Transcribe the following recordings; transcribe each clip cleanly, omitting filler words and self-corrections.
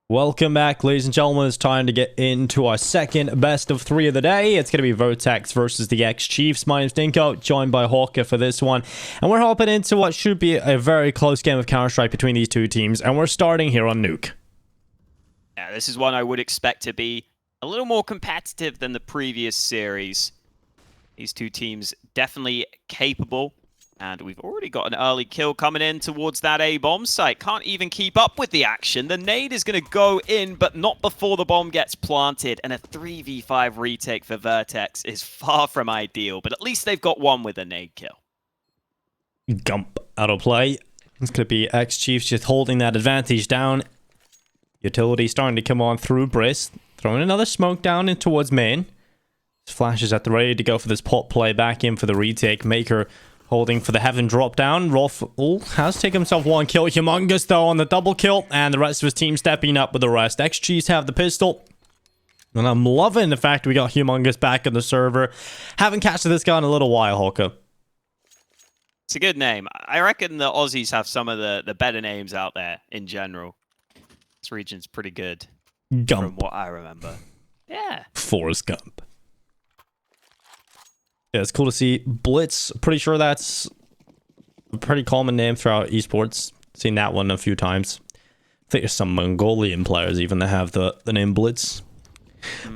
Welcome back, ladies and gentlemen. It's time to get into our second best of three of the day. It's going to be VERTEX versus the X-Chiefs. My name's Dinko, joined by Hawker for this one. And we're hopping into what should be a very close game of Counter-Strike between these two teams. And we're starting here on Nuke. Yeah, this is one I would expect to be a little more competitive than the previous series. These two teams definitely capable. And we've already got an early kill coming in towards that A-bomb site. Can't even keep up with the action. The nade is going to go in, but not before the bomb gets planted. And a 3v5 retake for VERTEX is far from ideal. But at least they've got one with a nade kill. Gump out of play. It's going to be X-Chiefs just holding that advantage down. Utility starting to come on through Briss. Throwing another smoke down in towards main. Flashes at the ready to go for this pot play back in for the retake. Maker holding for the heaven drop down. Rolf has taken himself one kill. Humongous though on the double kill. And the rest of his team stepping up with the rest. X-Chiefs have the pistol. And I'm loving the fact we got Humongous back on the server. Haven't casted this guy in a little while, Hawker. It's a good name. I reckon the Aussies have some of the better names out there in general. This region's pretty good. Gump. From what I remember. Yeah. Forrest Gump. Yeah, it's cool to see Blitz. Pretty sure that's a pretty common name throughout esports. Seen that one a few times. I think there's some Mongolian players even that have the name Blitz.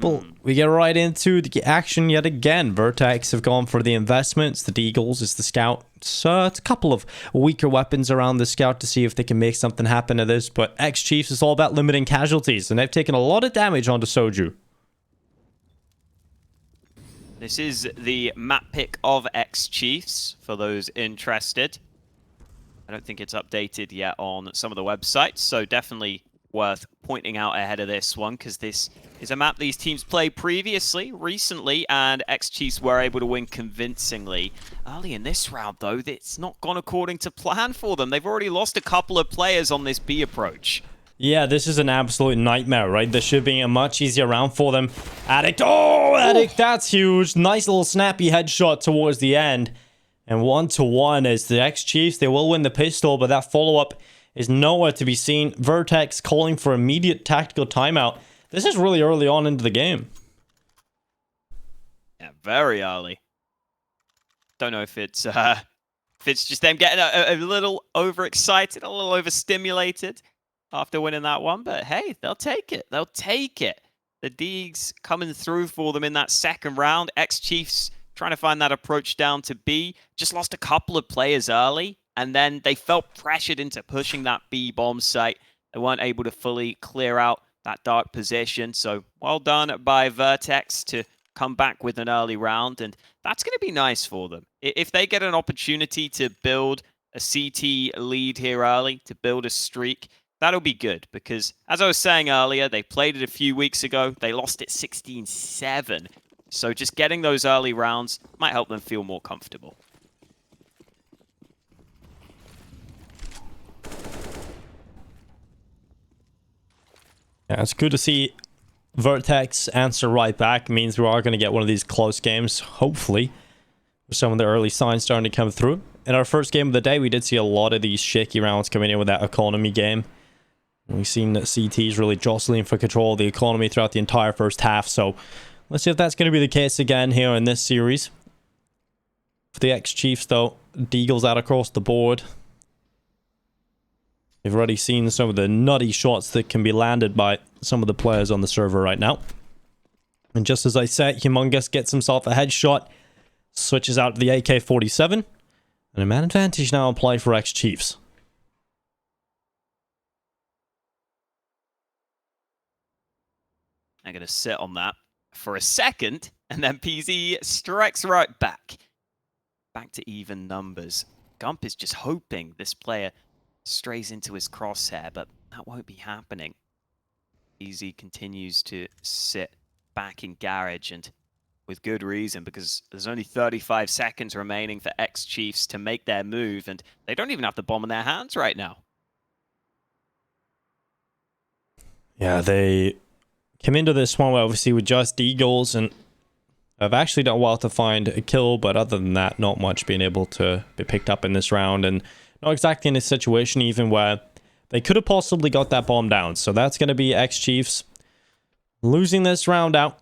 But we get right into the action yet again. VERTEX have gone for the investments. The Deagles is the scout. So it's a couple of weaker weapons around the scout to see if they can make something happen to this. But X-Chiefs is all about limiting casualties. And they've taken a lot of damage onto Soju. This is the map pick of X-Chiefs, for those interested. I don't think it's updated yet on some of the websites, so definitely worth pointing out ahead of this one, because this is a map these teams played recently, and X-Chiefs were able to win convincingly. Early in this round, though, it's not gone according to plan for them. They've already lost a couple of players on this B approach. Yeah, this is an absolute nightmare, right? This should be a much easier round for them. Addict. Oh, Addict, that's huge. Nice little snappy headshot towards the end. And 1-1 as the X-Chiefs. They will win the pistol, but that follow-up is nowhere to be seen. VERTEX calling for immediate tactical timeout. This is really early on into the game. Yeah, very early. Don't know if it's just them getting a little overexcited, a little overstimulated after winning that one, but hey, they'll take it. They'll take it. The Deags coming through for them in that second round. X-Chiefs trying to find that approach down to B. Just lost a couple of players early, and then they felt pressured into pushing that B bomb site. They weren't able to fully clear out that dark position, so well done by VERTEX to come back with an early round, and that's going to be nice for them. If they get an opportunity to build a CT lead here early, to build a streak, that'll be good, because as I was saying earlier, they played it a few weeks ago. They lost it 16-7. So just getting those early rounds might help them feel more comfortable. Yeah, it's good to see VERTEX answer right back. It means we are going to get one of these close games, hopefully, with some of the early signs starting to come through. In our first game of the day, we did see a lot of these shaky rounds coming in with that economy game. We've seen that CT's really jostling for control of the economy throughout the entire first half, so let's see if that's going to be the case again here in this series. For the X-Chiefs, though, Deagles out across the board. We've already seen some of the nutty shots that can be landed by some of the players on the server right now. And just as I said, Humongous gets himself a headshot, switches out to the AK-47, and a man advantage now in play for X-Chiefs. I'm going to sit on that for a second, and then PZ strikes right back. Back to even numbers. Gump is just hoping this player strays into his crosshair, but that won't be happening. PZ continues to sit back in garage, and with good reason, because there's only 35 seconds remaining for X-Chiefs to make their move, and they don't even have the bomb in their hands right now. Yeah, they came into this one obviously with just Deagles, and I've actually done well to find a kill, but other than that, not much being able to be picked up in this round, and not exactly in a situation even where They could have possibly got that bomb down. So that's going to be X-Chiefs losing this round out.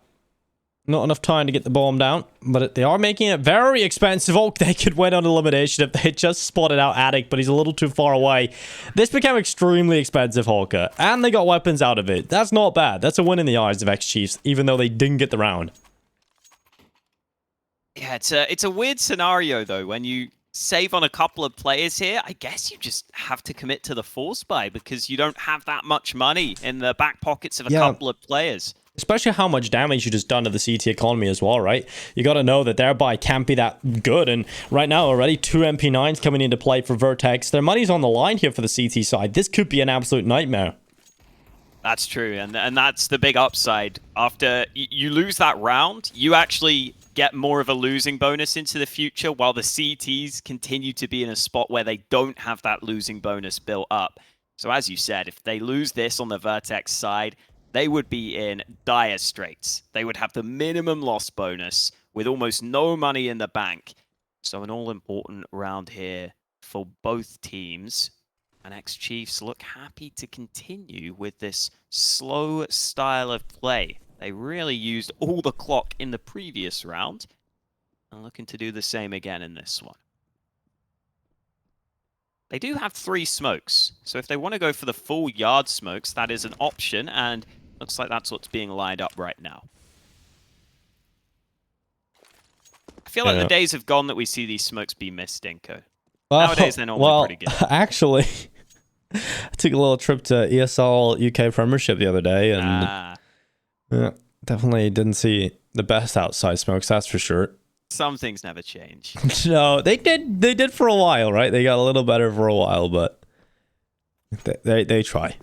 Not enough time to get the bomb down, but they are making it very expensive. Oh, they could win on elimination if they just spotted out Addict, but he's a little too far away. This became extremely expensive, Hawker, and they got weapons out of it. That's not bad. That's a win in the eyes of X-Chiefs, even though they didn't get the round. Yeah, it's a weird scenario, though, when you save on a couple of players here. I guess you just have to commit to the force buy because you don't have that much money in the back pockets of a couple of players. Especially how much damage you just done to the CT economy as well, right? You got to know that their buy can't be that good. And right now, already 2 MP9s coming into play for VERTEX. Their money's on the line here for the CT side. This could be an absolute nightmare. That's true. And that's the big upside. After you lose that round, you actually get more of a losing bonus into the future while the CTs continue to be in a spot where they don't have that losing bonus built up. So as you said, if they lose this on the VERTEX side, they would be in dire straits. They would have the minimum loss bonus with almost no money in the bank. So an all-important round here for both teams. And X-Chiefs look happy to continue with this slow style of play. They really used all the clock in the previous round. And looking to do the same again in this one. They do have 3 smokes, so if they want to go for the full yard smokes, that is an option, and looks like that's what's being lined up right now. I feel like the days have gone that we see these smokes be missed, Dinko. Nowadays, they're normally pretty good. Actually, I took a little trip to ESL UK Premiership the other day, and yeah, definitely didn't see the best outside smokes, that's for sure. Some things never change. No, they did for a while, right? They got a little better for a while, but they try.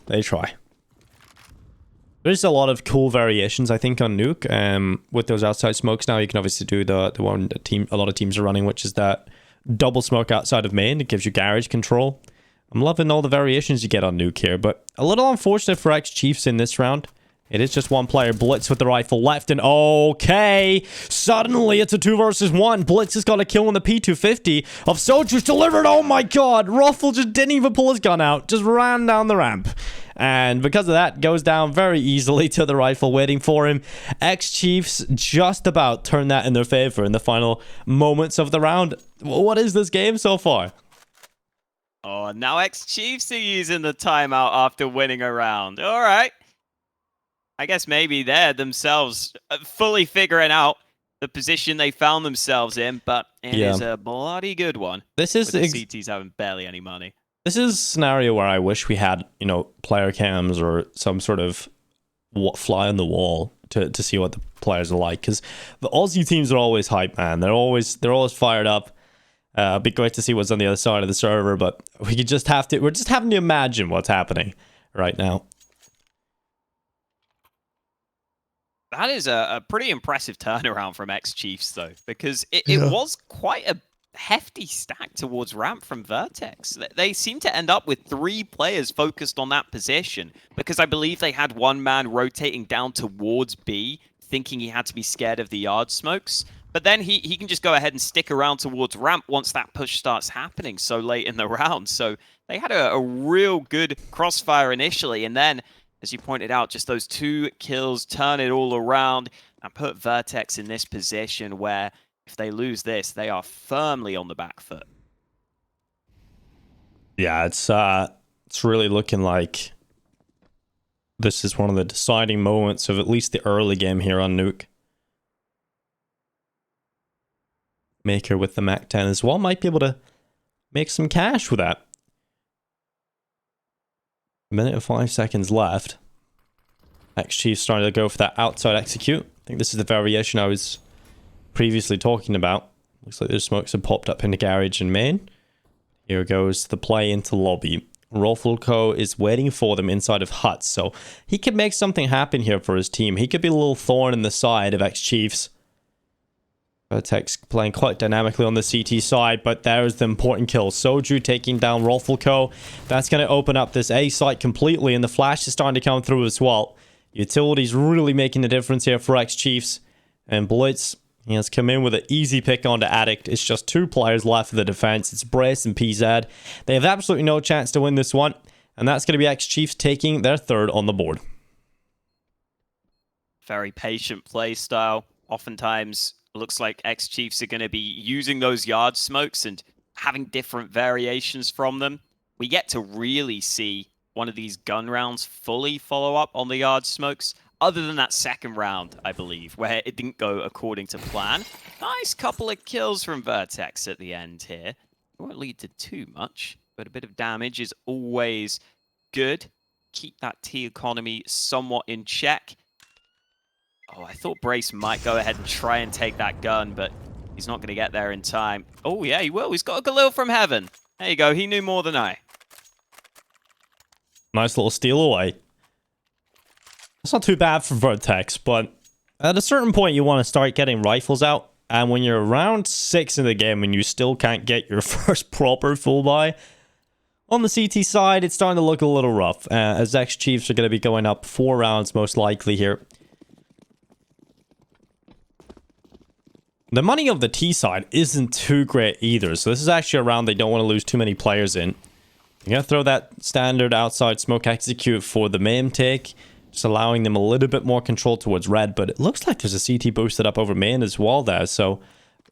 There's a lot of cool variations, I think, on Nuke. With those outside smokes now, you can obviously do the one a lot of teams are running, which is that double smoke outside of main. It gives you garage control. I'm loving all the variations you get on Nuke here, but a little unfortunate for X-Chiefs in this round. It is just one player. Blitz with the rifle left, and okay, suddenly it's a 2 versus 1. Blitz has got a kill on the P250 of Soju's delivered. Oh my god, Ruffle just didn't even pull his gun out, just ran down the ramp. And because of that, goes down very easily to the rifle waiting for him. X-Chiefs just about turned that in their favor in the final moments of the round. What is this game so far? Oh, now X-Chiefs are using the timeout after winning a round. All right. I guess maybe they're themselves fully figuring out the position they found themselves in, but it is a bloody good one. This is with the CTs having barely any money. This is a scenario where I wish we had, you know, player cams or some sort of fly on the wall to see what the players are like, because the Aussie teams are always hype, man. They're always fired up. It'd be great to see what's on the other side of the server, but we're just having to imagine what's happening right now. That is a pretty impressive turnaround from X-Chiefs, though, because it was quite a hefty stack towards ramp from VERTEX. They seem to end up with 3 players focused on that position, because I believe they had one man rotating down towards B, thinking he had to be scared of the yard smokes. But then he can just go ahead and stick around towards ramp once that push starts happening so late in the round. So they had a real good crossfire initially, and then, as you pointed out, just those 2 kills turn it all around and put VERTEX in this position where if they lose this, they are firmly on the back foot. Yeah, it's really looking like this is one of the deciding moments of at least the early game here on Nuke. Maker with the Mac 10 as well might be able to make some cash with that. A minute and 5 seconds left. X-Chiefs starting to go for that outside execute. I think this is the variation I was previously talking about. Looks like the smokes have popped up into garage and main. Here goes the play into lobby. Rolfulco is waiting for them inside of huts, so he could make something happen here for his team. He could be a little thorn in the side of X-Chiefs. VERTEX playing quite dynamically on the CT side, but there's the important kill. Soju taking down Rolfulco. That's going to open up this A site completely, and the flash is starting to come through as well. Utility's really making a difference here for X-Chiefs. And Blitz, he has come in with an easy pick onto Addict. It's just 2 players left for the defense. It's Brace and PZ. They have absolutely no chance to win this one. And that's going to be X-Chiefs taking their third on the board. Very patient play style. Oftentimes, it looks like X-Chiefs are going to be using those yard smokes and having different variations from them. We get to really see one of these gun rounds fully follow up on the yard smokes, other than that second round, I believe, where it didn't go according to plan. Nice couple of kills from VERTEX at the end here. It won't lead to too much, but a bit of damage is always good. Keep that T economy somewhat in check. Oh, I thought Brace might go ahead and try and take that gun, but he's not going to get there in time. Oh, yeah, he will. He's got a Galil from heaven. There you go. He knew more than I. Nice little steal away. It's not too bad for VERTEX, but at a certain point, you want to start getting rifles out. And when you're around 6 in the game and you still can't get your first proper full buy, on the CT side, it's starting to look a little rough. As X-Chiefs are going to be going up 4 rounds most likely here. The money of the T side isn't too great either. So this is actually a round they don't want to lose too many players in. You're going to throw that standard outside smoke execute for the main take. Just allowing them a little bit more control towards red, but it looks like there's a CT boosted up over main as well there. So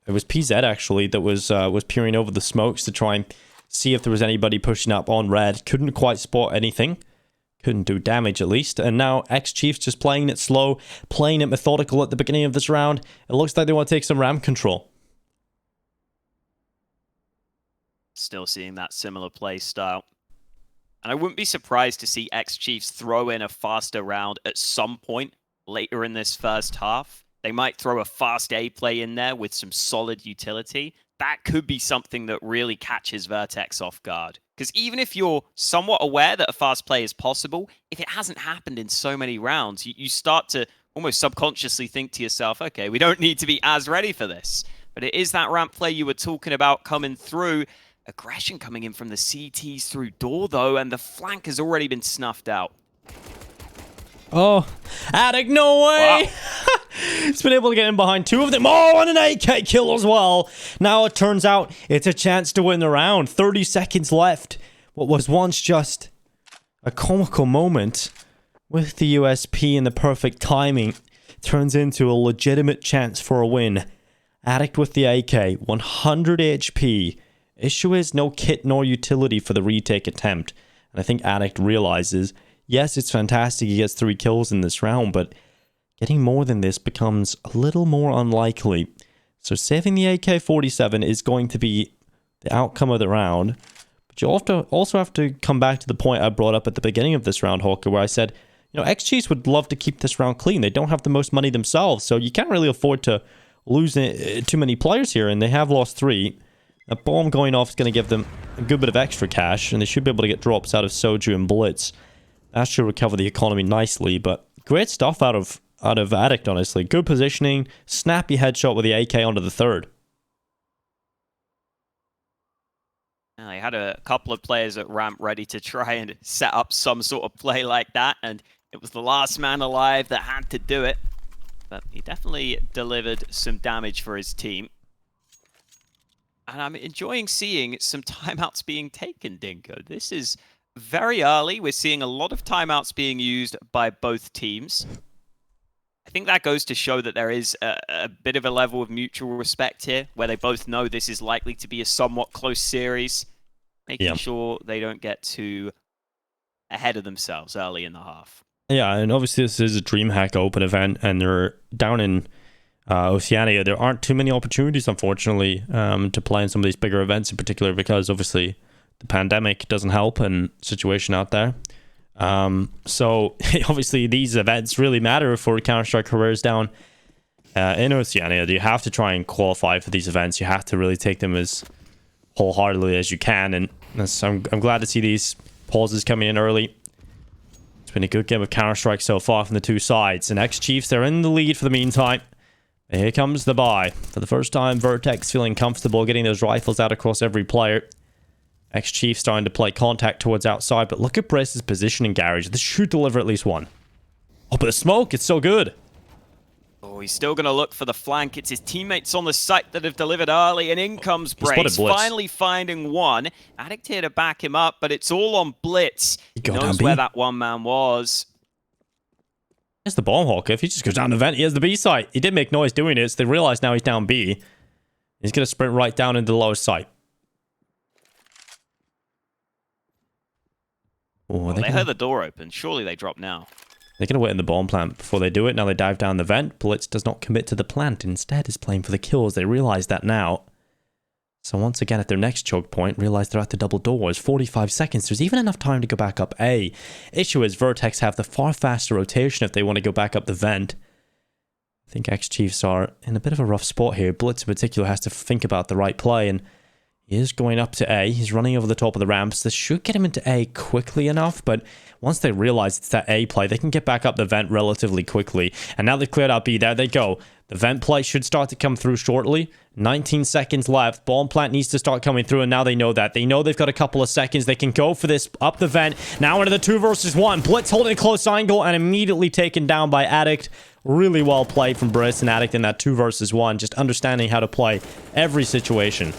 it was PZ actually that was peering over the smokes to try and see if there was anybody pushing up on red. Couldn't quite spot anything. Couldn't do damage at least. And now X-Chiefs just playing it slow, playing it methodical at the beginning of this round. It looks like they want to take some ramp control. Still seeing that similar play style. And I wouldn't be surprised to see X-Chiefs throw in a faster round at some point later in this first half. They might throw a fast A play in there with some solid utility. That could be something that really catches VERTEX off guard. Because even if you're somewhat aware that a fast play is possible, if it hasn't happened in so many rounds, you start to almost subconsciously think to yourself, okay, we don't need to be as ready for this. But it is that ramp play you were talking about coming through. Aggression coming in from the CTs through door, though, and the flank has already been snuffed out. Oh, Addict, no way! Wow. He's been able to get in behind 2 of them. Oh, and an AK kill as well. Now it turns out it's a chance to win the round. 30 seconds left. What was once just a comical moment with the USP and the perfect timing turns into a legitimate chance for a win. Addict with the AK, 100 HP. Issue is no kit nor utility for the retake attempt. And I think Addict realizes, yes, it's fantastic he gets 3 kills in this round, but getting more than this becomes a little more unlikely. So saving the AK-47 is going to be the outcome of the round. But you also have to come back to the point I brought up at the beginning of this round, Hawker, where I said, you know, X-Chiefs would love to keep this round clean. They don't have the most money themselves, so you can't really afford to lose too many players here, and they have lost 3. A bomb going off is going to give them a good bit of extra cash, and they should be able to get drops out of Soju and Blitz. That should recover the economy nicely, but great stuff out of Addict, honestly. Good positioning, snappy headshot with the AK onto the third. I had a couple of players at ramp ready to try and set up some sort of play like that, and it was the last man alive that had to do it. But he definitely delivered some damage for his team. And I'm enjoying seeing some timeouts being taken, Dinko. This is very early. We're seeing a lot of timeouts being used by both teams. I think that goes to show that there is a bit of a level of mutual respect here, where they both know this is likely to be a somewhat close series, making sure they don't get too ahead of themselves early in the half. Yeah, and obviously this is a DreamHack Open event, and they're down in Oceania. There aren't too many opportunities, unfortunately, to play in some of these bigger events in particular, because obviously the pandemic doesn't help and situation out there. So obviously these events really matter for Counter-Strike careers down in Oceania. You have to try and qualify for these events. You have to really take them as wholeheartedly as you can, and I'm glad to see these pauses coming in early. It's been a good game of Counter-Strike so far from the 2 sides, and X-Chiefs, they're in the lead for the meantime. And here comes the buy. For the first time, VERTEX feeling comfortable getting those rifles out across every player. X-Chiefs starting to play contact towards outside, but look at Brace's positioning, Garage. This should deliver at least 1. Oh, but the smoke, it's so good. Oh, he's still going to look for the flank. It's his teammates on the site that have delivered early, and in comes He spotted Brace, Blitz. finally finding one. Addict here to back him up, but it's all on Blitz. He Go down knows B. where that one man was. Here's the bomb hawker. If he just goes down the vent, he has the B site. He did make noise doing it, so they realize now he's down B. He's going to sprint right down into the lowest site. Oh, Well, they heard the door open. Surely they drop now. They're going to wait in the bomb plant before they do it. Now they dive down the vent. Blitz does not commit to the plant. Instead, is playing for the kills. They realize that now. So once again, at their next choke point, realize they're at the double doors. 45 seconds. There's even enough time to go back up A. Issue is Vertex have the far faster rotation if they want to go back up the vent. I think X-Chiefs are in a bit of a rough spot here. Blitz in particular has to think about the right play, and he is going up to A. He's running over the top of the ramps. This should get him into A quickly enough, but once they realize it's that A play, they can get back up the vent relatively quickly. And now they've cleared out B. There they go. The vent play should start to come through shortly. 19 seconds left. Bomb plant needs to start coming through, and now they know that. They know they've got a couple of seconds. They can go for this up the vent. Now into the 2 versus 1. Blitz holding a close angle and immediately taken down by Addict. Really well played from Briss and Addict in that 2 versus 1. Just understanding how to play every situation.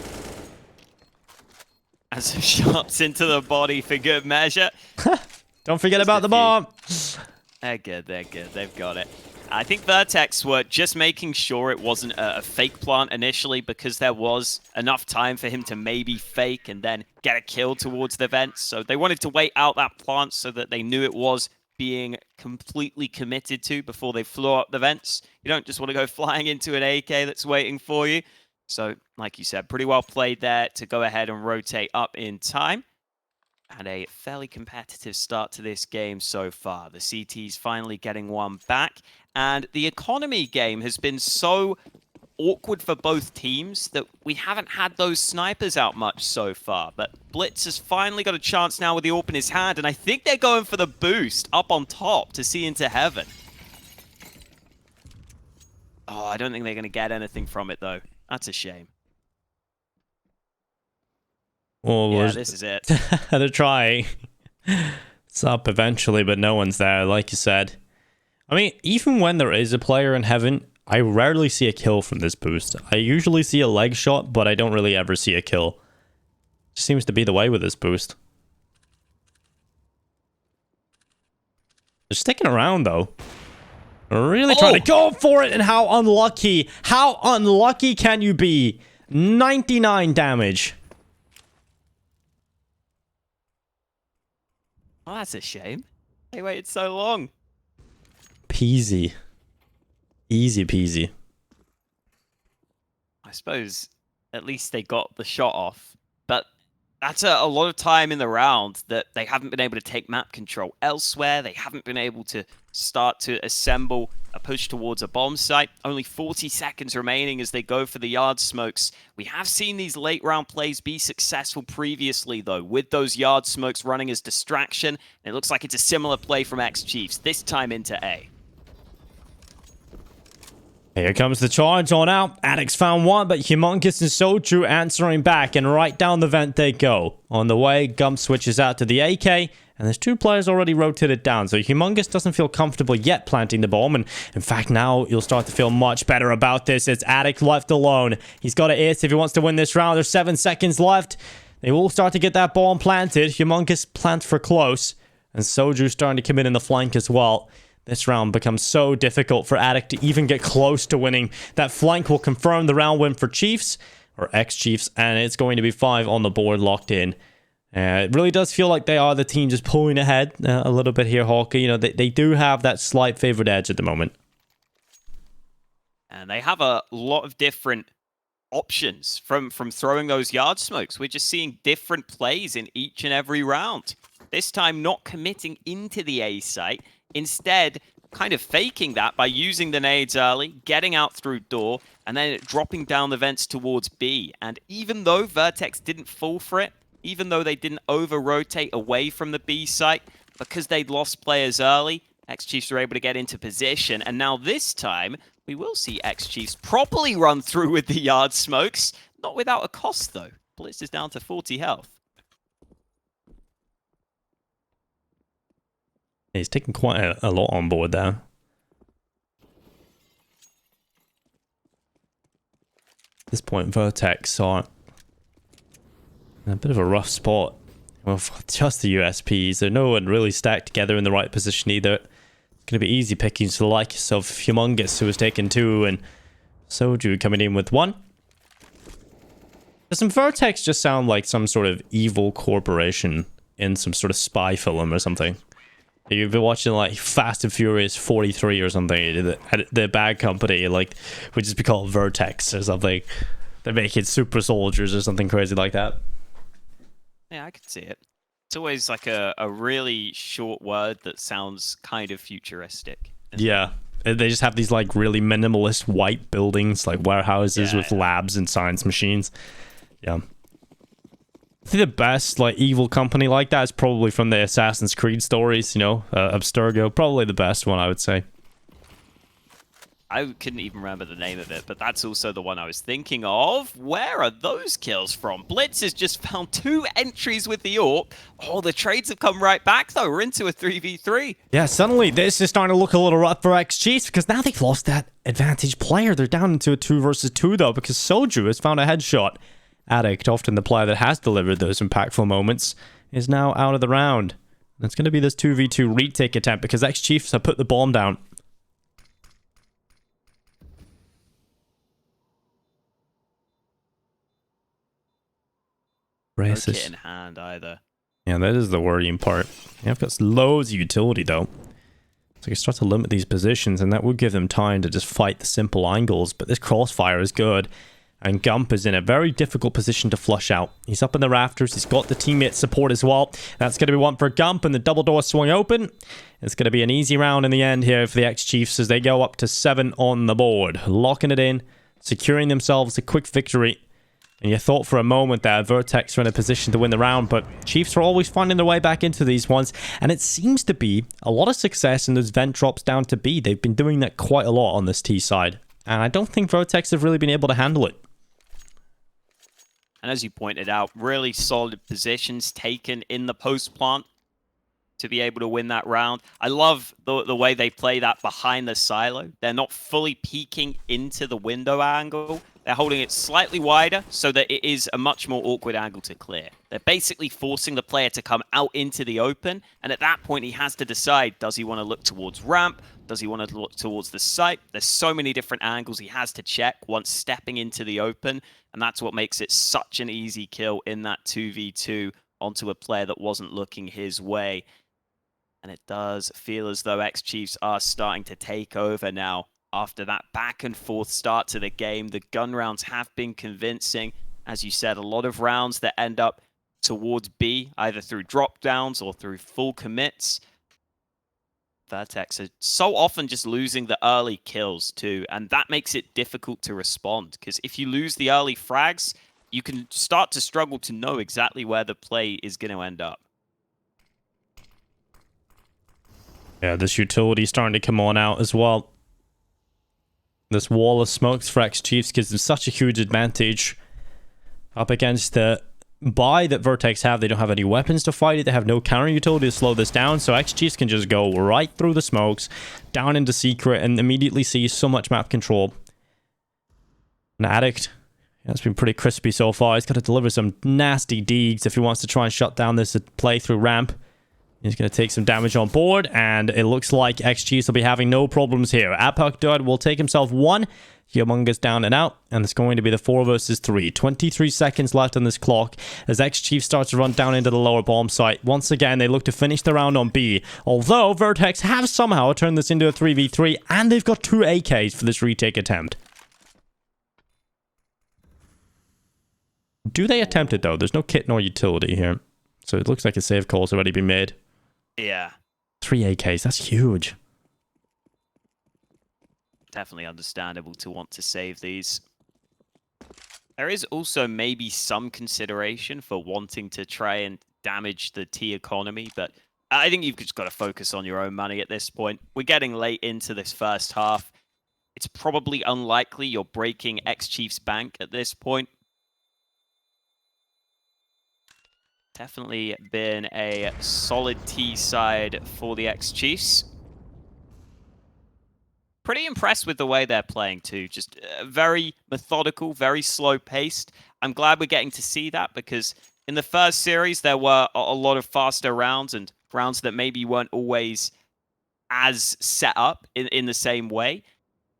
And some shots into the body for good measure. Don't forget about the bomb. They're good, they're good. They've got it. I think Vertex were just making sure it wasn't a fake plant initially, because there was enough time for him to maybe fake and then get a kill towards the vents. So they wanted to wait out that plant so that they knew it was being completely committed to before they flew up the vents. You don't just want to go flying into an AK that's waiting for you. So, like you said, pretty well played there to go ahead and rotate up in time. And a fairly competitive start to this game so far. The CT's finally getting one back. And the economy game has been so awkward for both teams that we haven't had those snipers out much so far. But Blitz has finally got a chance now with the AWP in his hand. And I think they're going for the boost up on top to see into heaven. Oh, I don't think they're going to get anything from it, though. That's a shame. Well, yeah, this is it. They're trying. It's up eventually, but no one's there, like you said. I mean, even when there is a player in heaven, I rarely see a kill from this boost. I usually see a leg shot, but I don't really ever see a kill. Seems to be the way with this boost. They're sticking around, though. They're really trying to go for it, and how unlucky can you be? 99 damage. Oh, that's a shame. They waited so long. Peasy. Easy peasy. I suppose at least they got the shot off. But that's a lot of time in the round that they haven't been able to take map control elsewhere. They haven't been able to start to assemble a push towards a bomb site. Only 40 seconds remaining as they go for the yard smokes. We have seen these late round plays be successful previously, though, with those yard smokes running as distraction. And it looks like it's a similar play from X-Chiefs, this time into A. Here comes the charge on out. Addicts found one, but Humongous and Soju answering back, and right down the vent they go. On the way, Gump switches out to the AK, and there's 2 players already rotated down, so Humongous doesn't feel comfortable yet planting the bomb, and in fact now you'll start to feel much better about this. It's Addict left alone. He's got to ace if he wants to win this round. There's 7 seconds left. They will start to get that bomb planted. Humongous plant for close, and Soju starting to come in the flank as well. This round becomes so difficult for Addict to even get close to winning. That flank will confirm the round win for Chiefs, or X-Chiefs, and it's going to be 5 on the board locked in. It really does feel like they are the team just pulling ahead a little bit here, Hawker. You know, they do have that slight favored edge at the moment. And they have a lot of different options from throwing those yard smokes. We're just seeing different plays in each and every round. This time not committing into the A site. Instead, kind of faking that by using the nades early, getting out through door, and then dropping down the vents towards B. And even though Vertex didn't fall for it, even though they didn't over-rotate away from the B site, because they'd lost players early, X-Chiefs were able to get into position. And now this time, we will see X-Chiefs properly run through with the yard smokes. Not without a cost, though. Blitz is down to 40 health. He's taking quite a lot on board there. At this point, VERTEX are in a bit of a rough spot. Well, just the USPs. They're no one really stacked together in the right position either. It's going to be easy pickings to the likes of Humongous, who has taken 2, and Soju coming in with 1. Does some VERTEX just sound like some sort of evil corporation in some sort of spy film or something? You've been watching like Fast and Furious 43 or something, the bad company, like, would just be called VERTEX or something. They're making super soldiers or something crazy like that. Yeah, I could see it. It's always like a really short word that sounds kind of futuristic. Yeah. They just have these like really minimalist white buildings, like warehouses with labs and science machines. Yeah. I think the best like evil company like that is probably from the Assassin's Creed stories, you know, Abstergo. Probably the best one, I would say. I couldn't even remember the name of it, but that's also the one I was thinking of. Where are those kills from? Blitz has just found 2 entries with the AWP. Oh, the trades have come right back, though. We're into a 3v3. Yeah, suddenly this is starting to look a little rough for XGs because now they've lost that advantage player. They're down into a 2 versus 2, though, because Soju has found a headshot. Addict, often the player that has delivered those impactful moments, is now out of the round. And it's going to be this 2v2 retake attempt because X-Chiefs have put the bomb down. No kit in hand either. Yeah, that is the worrying part. Yeah, I've got loads of utility though. So I can start to limit these positions and that would give them time to just fight the simple angles, but this crossfire is good. And Gump is in a very difficult position to flush out. He's up in the rafters. He's got the teammate support as well. That's going to be one for Gump, and the double door swung open. It's going to be an easy round in the end here for the X-Chiefs as they go up to 7 on the board. Locking it in, securing themselves a quick victory. And you thought for a moment that VERTEX were in a position to win the round, but Chiefs are always finding their way back into these ones. And it seems to be a lot of success in those vent drops down to B. They've been doing that quite a lot on this T side. And I don't think VERTEX have really been able to handle it. And as you pointed out, really solid positions taken in the post plant to be able to win that round. I love the way they play that behind the silo. They're not fully peeking into the window angle. They're holding it slightly wider so that it is a much more awkward angle to clear. They're basically forcing the player to come out into the open. And at that point, he has to decide, does he want to look towards ramp? Does he want to look towards the site? There's so many different angles he has to check once stepping into the open. And that's what makes it such an easy kill in that 2v2 onto a player that wasn't looking his way. And it does feel as though X-Chiefs are starting to take over now. After that back and forth start to the game, the gun rounds have been convincing. As you said, a lot of rounds that end up towards B, either through drop downs or through full commits. VERTEX are so often just losing the early kills too, and that makes it difficult to respond, because if you lose the early frags, you can start to struggle to know exactly where the play is going to end up. Yeah, this utility starting to come on out as well. This wall of smokes for X-Chiefs gives them such a huge advantage up against the buy that VERTEX have. They don't have any weapons to fight it. They have no counter utility to slow this down. So X-Chiefs can just go right through the smokes, down into secret, and immediately see so much map control. An Addict, that's been pretty crispy so far. He's got to deliver some nasty deeds if he wants to try and shut down this play through ramp. He's going to take some damage on board, and it looks like X-Chiefs will be having no problems here. Apak Dud will take himself 1. Humongous down and out, and it's going to be the 4 versus 3. 23 seconds left on this clock as X-Chiefs starts to run down into the lower bomb site. Once again, they look to finish the round on B, although VERTEX have somehow turned this into a 3v3, and they've got 2 AKs for this retake attempt. Do they attempt it, though? There's no kit nor utility here, so it looks like a save call's already been made. Yeah. 3 AKs, that's huge. Definitely understandable to want to save these. There is also maybe some consideration for wanting to try and damage the T economy, but I think you've just got to focus on your own money at this point. We're getting late into this first half. It's probably unlikely you're breaking X-Chiefs bank at this point. Definitely been a solid T side for the X-Chiefs. pretty impressed with the way they're playing too. Just very methodical, very slow paced. I'm glad we're getting to see that because in the first series there were a lot of faster rounds and rounds that maybe weren't always as set up in the same way.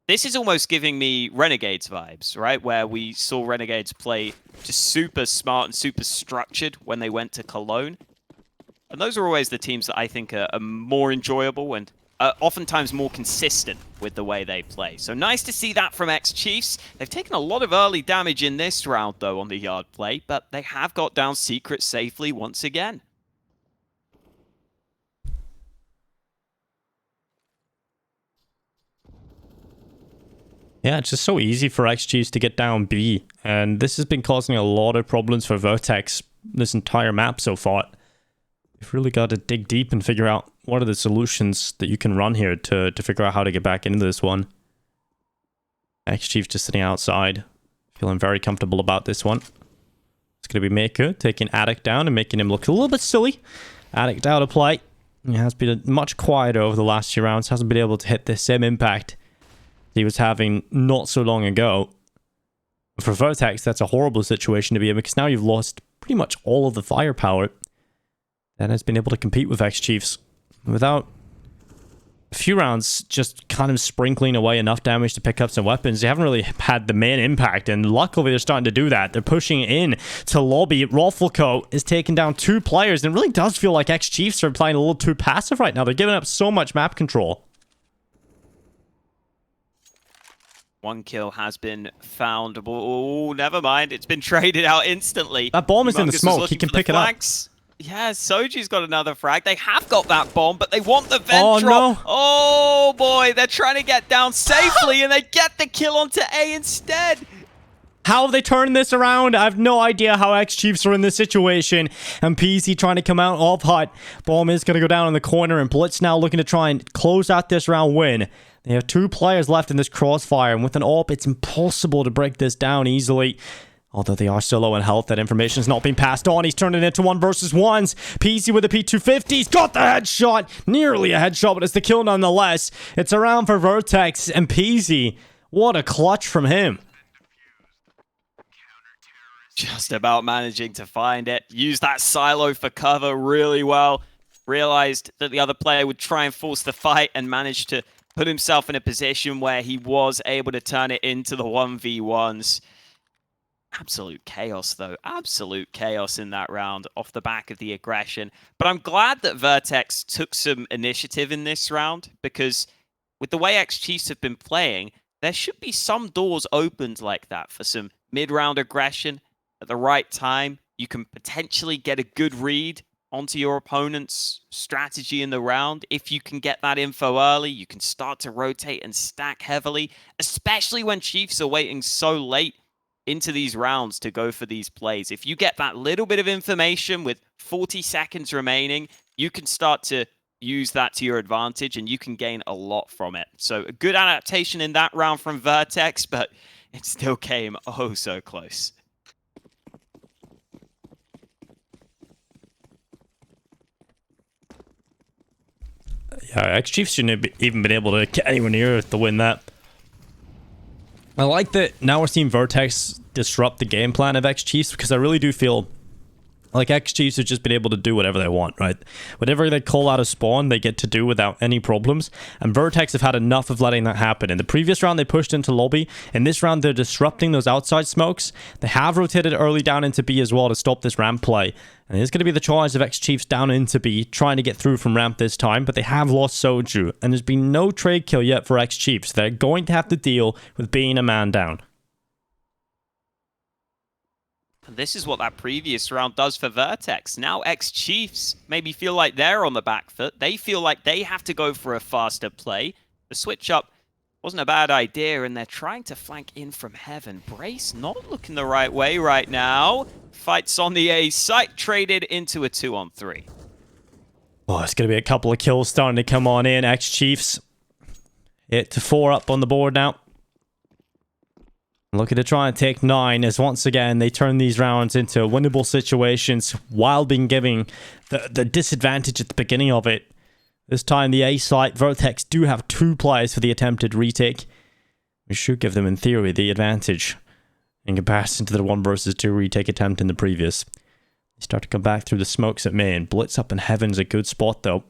This is almost giving me Renegades vibes, right? Where we saw Renegades play just super smart and super structured when they went to Cologne. And those are always the teams that I think are more enjoyable and oftentimes more consistent with the way they play. So nice to see that from X-Chiefs. They've taken a lot of early damage in this round, though, on the yard play, but they have got down Secret safely once again. Yeah, it's just so easy for X-Chiefs to get down B, and this has been causing a lot of problems for VERTEX this entire map so far. You've really got to dig deep and figure out what are the solutions that you can run here to figure out how to get back into this one. X-Chief just sitting outside, feeling very comfortable about this one. It's going to be Maker taking Addict down and making him look a little bit silly. Addict out of play. He has been much quieter over the last few rounds, hasn't been able to hit the same impact he was having not so long ago. For VERTEX, that's a horrible situation to be in because now you've lost pretty much all of the firepower that has been able to compete with X-Chiefs. Without a few rounds just kind of sprinkling away enough damage to pick up some weapons, they haven't really had the main impact, and luckily they're starting to do that. They're pushing in to lobby. Rolfalco is taking down 2 players, and it really does feel like X-Chiefs are playing a little too passive right now. They're giving up so much map control. 1 kill has been found. Oh, never mind. It's been traded out instantly. That bomb is in the smoke. He can pick it up. Yeah, Soji's got another frag. They have got that bomb, but they want the vent Oh, drop. no. Oh, boy. They're trying to get down safely, and they get the kill onto A instead. How have they turned this around? I have no idea how X-Chiefs are in this situation. And PC trying to come out off hot. Bomb is going to go down in the corner, and Blitz now looking to try and close out this round win. They have 2 players left in this crossfire, and with an AWP, it's impossible to break this down easily. Although they are so low in health, that information is not being passed on. He's turned it into 1 versus 1s. PC with a P250. He's got the headshot. Nearly a headshot, but it's the kill nonetheless. It's a round for VERTEX and PC. What a clutch from him. Just about managing to find it. Used that silo for cover really well. Realized that the other player would try and force the fight and managed to put himself in a position where he was able to turn it into the 1v1s. Absolute chaos, though. Absolute chaos in that round off the back of the aggression. But I'm glad that VERTEX took some initiative in this round because with the way X-Chiefs have been playing, there should be some doors opened like that for some mid-round aggression at the right time. You can potentially get a good read onto your opponent's strategy in the round. If you can get that info early, you can start to rotate and stack heavily, especially when Chiefs are waiting so late into these rounds to go for these plays. If you get that little bit of information with 40 seconds remaining, you can start to use that to your advantage and you can gain a lot from it. So a good adaptation in that round from VERTEX, but it still came oh so close. Yeah, X-Chiefs shouldn't have even been able to get anywhere near to win that. I like that now we're seeing VERTEX disrupt the game plan of X-Chiefs because I really do feel like X-Chiefs have just been able to do whatever they want, right? Whatever they call out of spawn, they get to do without any problems. And VERTEX have had enough of letting that happen. In the previous round, they pushed into lobby. In this round, they're disrupting those outside smokes. They have rotated early down into B as well to stop this ramp play. And it's going to be the choice of X-Chiefs down into B, trying to get through from ramp this time. But they have lost Soju. And there's been no trade kill yet for X-Chiefs. They're going to have to deal with being a man down. And this is what that previous round does for VERTEX. Now X-Chiefs maybe feel like they're on the back foot. They feel like they have to go for a faster play. The switch up wasn't a bad idea, and they're trying to flank in from heaven. Brace not looking the right way right now. Fights on the A site, traded into a 2-on-3. Oh, it's going to be a couple of kills starting to come on in. X-Chiefs hit to 4 up on the board now. Looking to try and take 9 as once again they turn these rounds into winnable situations while being given the disadvantage at the beginning of it This time the A site, VERTEX do have 2 players for the attempted retake. We should give them, in theory, the advantage in comparison to the 1 versus 2 retake attempt in the previous. They start to come back through the smokes at main. Blitz up in Heaven's a good spot, though.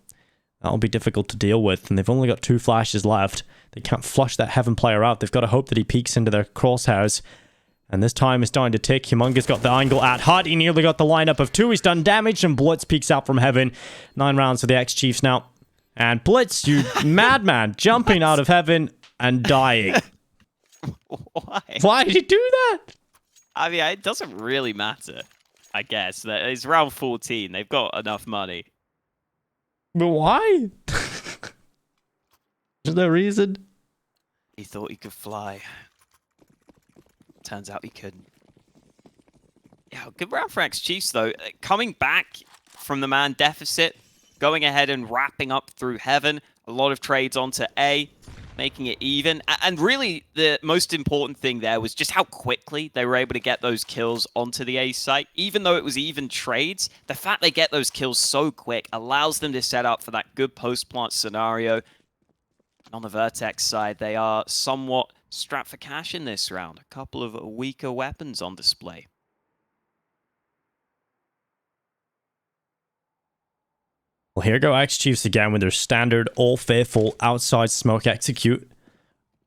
That'll be difficult to deal with, and they've only got 2 flashes left. They can't flush that Heaven player out. They've got to hope that he peeks into their crosshairs. And this time is starting to tick. Humunga's got the angle at Hut. He nearly got the lineup of 2. He's done damage, and Blitz peeks out from Heaven. 9 rounds for the X-Chiefs now. And Blitz, you madman, jumping out of Heaven and dying. Why? Why did you do that? I mean, it doesn't really matter, I guess. It's round 14. They've got enough money. But why? There's no reason. He thought he could fly. Turns out he couldn't. Yeah, good round for X-Chiefs, though. Coming back from the man deficit, going ahead and wrapping up through Heaven. A lot of trades onto A, making it even. And really, the most important thing there was just how quickly they were able to get those kills onto the A site. Even though it was even trades, the fact they get those kills so quick allows them to set up for that good post-plant scenario. On the VERTEX side, they are somewhat strapped for cash in this round. A couple of weaker weapons on display. Well, here go X-Chiefs again with their standard all-faithful outside smoke execute.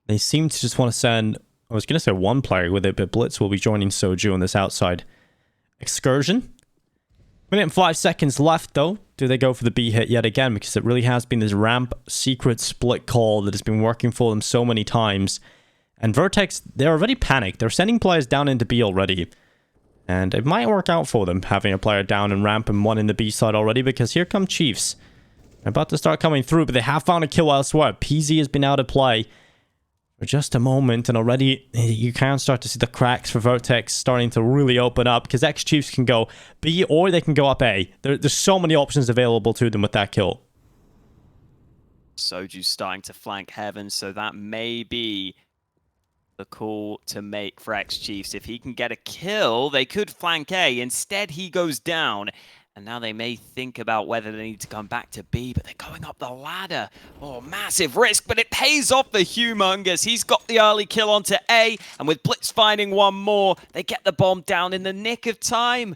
They seem to just want to send, I was going to say 1 player with it, but Blitz will be joining Soju on this outside excursion. Minute and 5 seconds left, though. Do they go for the B hit yet again? Because it really has been this ramp secret split call that has been working for them so many times. And VERTEX, they're already panicked. They're sending players down into B already. And it might work out for them, having a player down in ramp and 1 in the B side already, because here come Chiefs. They're about to start coming through, but they have found a kill elsewhere. PZ has been out of play for just a moment, and already you can start to see the cracks for VERTEX starting to really open up, because X-Chiefs can go B or they can go up A. There's so many options available to them with that kill. Soju's starting to flank Heaven, so that may be the call to make for X-Chiefs. If he can get a kill, they could flank A. Instead, he goes down. And now they may think about whether they need to come back to B, but they're going up the ladder. Oh, massive risk, but it pays off the Humongous. He's got the early kill onto A, and with Blitz finding 1 more, they get the bomb down in the nick of time.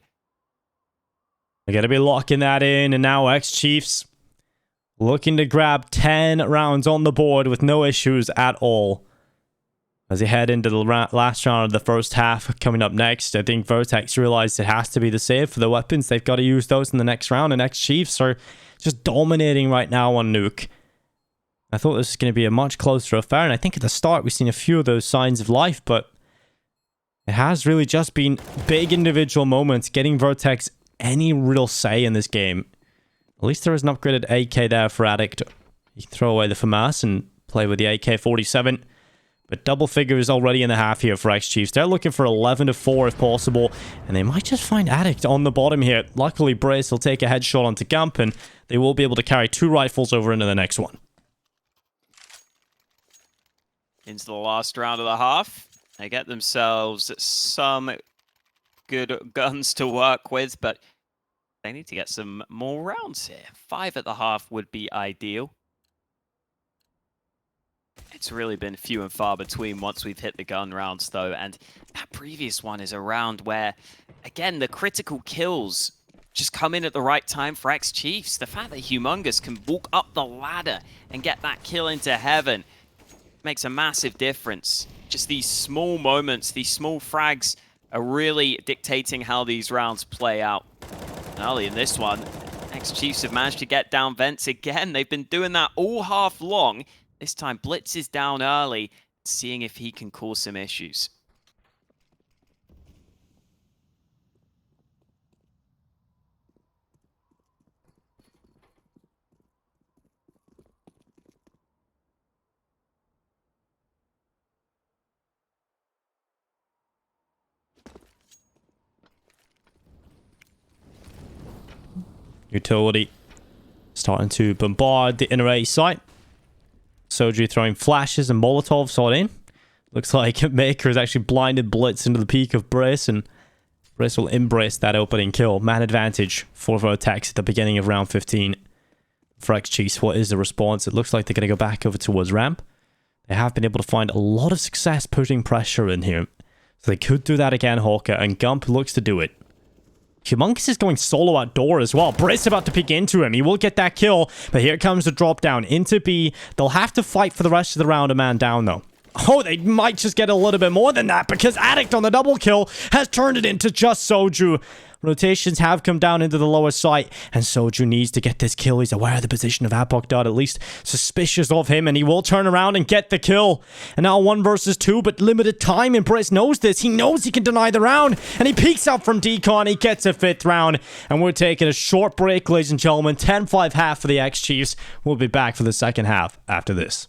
They're going to be locking that in, and now X-Chiefs looking to grab 10 rounds on the board with no issues at all. As they head into the last round of the first half coming up next, I think VERTEX realized it has to be the save for the weapons. They've got to use those in the next round, and X-Chiefs are just dominating right now on Nuke. I thought this was going to be a much closer affair, and I think at the start we've seen a few of those signs of life, but it has really just been big individual moments getting VERTEX any real say in this game. At least there is an upgraded AK there for Addict. You can throw away the FAMAS and play with the AK-47. But double figures already in the half here for X-Chiefs. They're looking for 11-4 if possible. And they might just find Addict on the bottom here. Luckily, Brace will take a headshot onto Gump, and they will be able to carry 2 rifles over into the next one. Into the last round of the half. They get themselves some good guns to work with, but they need to get some more rounds here. 5 at the half would be ideal. It's really been few and far between once we've hit the gun rounds, though. And that previous one is a round where, again, the critical kills just come in at the right time for X-Chiefs. The fact that Humongous can walk up the ladder and get that kill into Heaven makes a massive difference. Just these small moments, these small frags are really dictating how these rounds play out. And early in this one, X-Chiefs have managed to get down vents again. They've been doing that all half long. This time, Blitz is down early, seeing if he can cause some issues. Utility starting to bombard the inner A site. Soju throwing flashes and Molotovs all in. Looks like Maker has actually blinded Blitz into the peak of Brace, and Brace will embrace that opening kill. Man advantage for VERTEX at the beginning of round 15. for XG's. What is the response? It looks like they're going to go back over towards ramp. They have been able to find a lot of success putting pressure in here. So they could do that again, Hawker, and Gump looks to do it. Humongous is going solo outdoor as well. Britt's about to pick into him. He will get that kill, but here comes the drop down into B. They'll have to fight for the rest of the round, a man down though. Oh, they might just get a little bit more than that because Addict on the double kill has turned it into just Soju. Rotations have come down into the lower site, and Soju needs to get this kill. He's aware of the position of Apok, at least suspicious of him, and he will turn around and get the kill. And now 1 versus 2, but limited time, and Britt knows this. He knows he can deny the round, and he peeks out from Decon. He gets a 5th round, and we're taking a short break, ladies and gentlemen. 10-5 half for the X Chiefs. We'll be back for the second half after this.